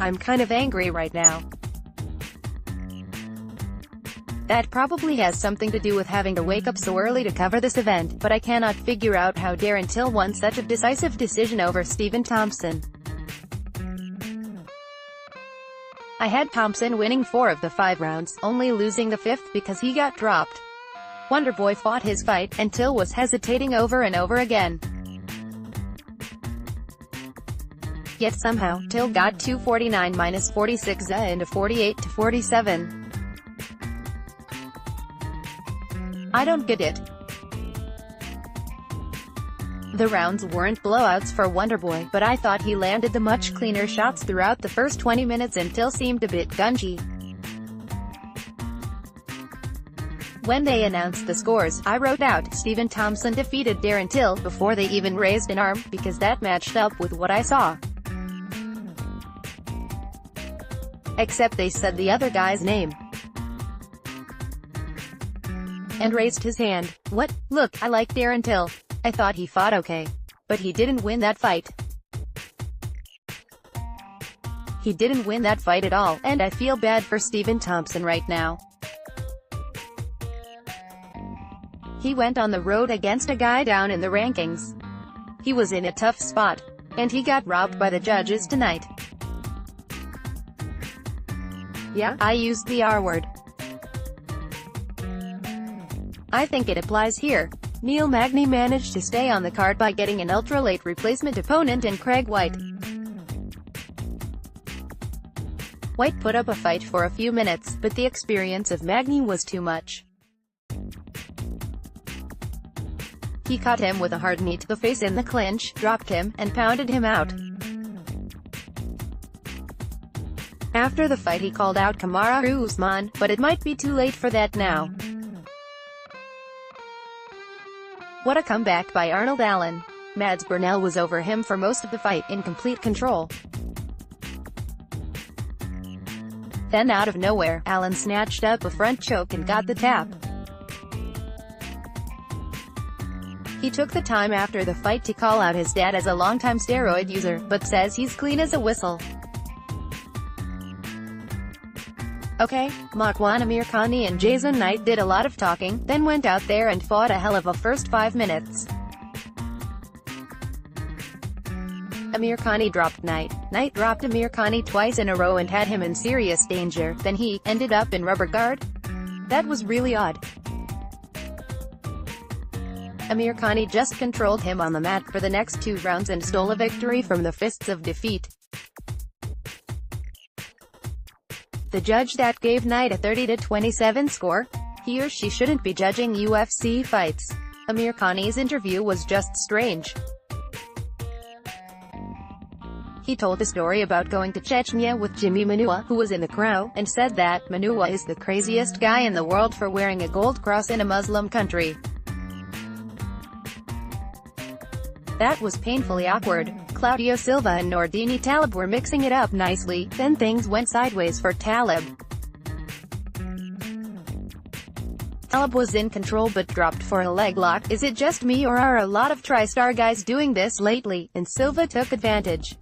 I'm kind of angry right now. That probably has something to do with having to wake up so early to cover this event, but I cannot figure out how Darren Till won such a decisive decision over Stephen Thompson. I had Thompson winning 4 of the 5 rounds, only losing the 5th because he got dropped. Wonderboy fought his fight, and Till was hesitating over and over again. Yet somehow, Till got 249-46 into 48-47. I don't get it. The rounds weren't blowouts for Wonderboy, but I thought he landed the much cleaner shots throughout the first 20 minutes and Till seemed a bit gungy. When they announced the scores, I wrote out, Stephen Thompson defeated Darren Till, before they even raised an arm, because that matched up with what I saw. Except they said the other guy's name. And raised his hand. What? Look, I like Darren Till. I thought he fought okay. But he didn't win that fight. He didn't win that fight at all, and I feel bad for Stephen Thompson right now. He went on the road against a guy down in the rankings. He was in a tough spot. And he got robbed by the judges tonight. Yeah, I used the R word. I think it applies here. Neil Magny managed to stay on the card by getting an ultra-late replacement opponent in Craig White. White put up a fight for a few minutes, but the experience of Magny was too much. He caught him with a hard knee to the face in the clinch, dropped him, and pounded him out. After the fight he called out Kamaru Usman, but it might be too late for that now. What a comeback by Arnold Allen. Mads Burnell was over him for most of the fight, in complete control. Then out of nowhere, Allen snatched up a front choke and got the tap. He took the time after the fight to call out his dad as a longtime steroid user, but says he's clean as a whistle. Okay, Makwan Amirkhani and Jason Knight did a lot of talking, then went out there and fought a hell of a first 5 minutes. Amirkhani dropped Knight. Knight dropped Amirkhani twice in a row and had him in serious danger, then he ended up in rubber guard? That was really odd. Amirkhani just controlled him on the mat for the next 2 rounds and stole a victory from the fists of defeat. The judge that gave Knight a 30-27 score? He or she shouldn't be judging UFC fights. Amirkhani's interview was just strange. He told a story about going to Chechnya with Jimmy Manua, who was in the crowd, and said that Manua is the craziest guy in the world for wearing a gold cross in a Muslim country. That was painfully awkward. Claudio Silva and Nordini Talib were mixing it up nicely, then things went sideways for Talib. Talib was in control but dropped for a leg lock. Is it just me or are a lot of TriStar guys doing this lately? And Silva took advantage.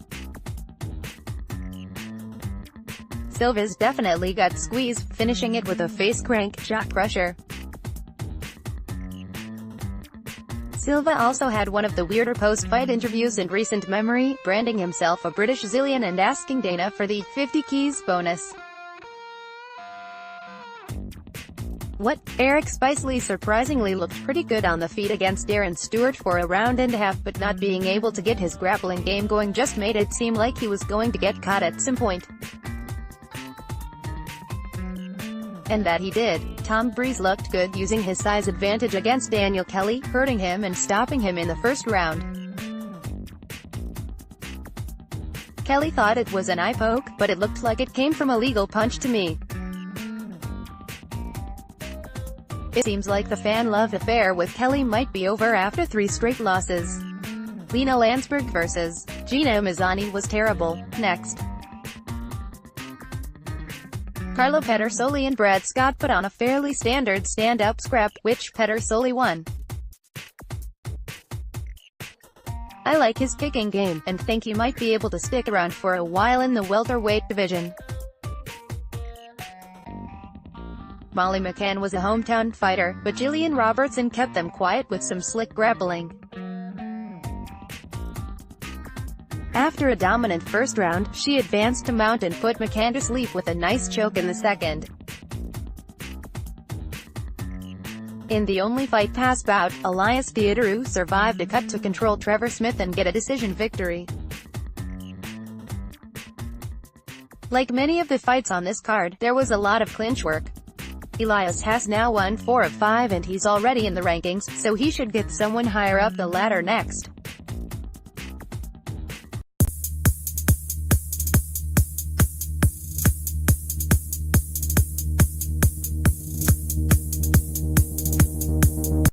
Silva's definitely got squeeze, finishing it with a face crank, jaw crusher. Silva also had one of the weirder post-fight interviews in recent memory, branding himself a British zillion and asking Dana for the 50 keys bonus. What? Eric Spicely surprisingly looked pretty good on the feet against Darren Stewart for a round and a half, but not being able to get his grappling game going just made it seem like he was going to get caught at some point. And that he did. Tom Breeze looked good using his size advantage against Daniel Kelly, hurting him and stopping him in the first round. Kelly thought it was an eye poke, but it looked like it came from a legal punch to me. It seems like the fan-love affair with Kelly might be over after 3 straight losses. Lena Landsberg vs. Gina Mazzani was terrible. Next. Carlo Pedersoli and Brad Scott put on a fairly standard stand-up scrap, which Pedersoli won. I like his kicking game, and think he might be able to stick around for a while in the welterweight division. Molly McCann was a hometown fighter, but Jillian Robertson kept them quiet with some slick grappling. After a dominant first round, she advanced to mount and put McCann to sleep with a nice choke in the second. In the only Fight Pass bout, Elias Theodorou survived a cut to control Trevor Smith and get a decision victory. Like many of the fights on this card, there was a lot of clinch work. Elias has now won 4 of 5 and he's already in the rankings, so he should get someone higher up the ladder next.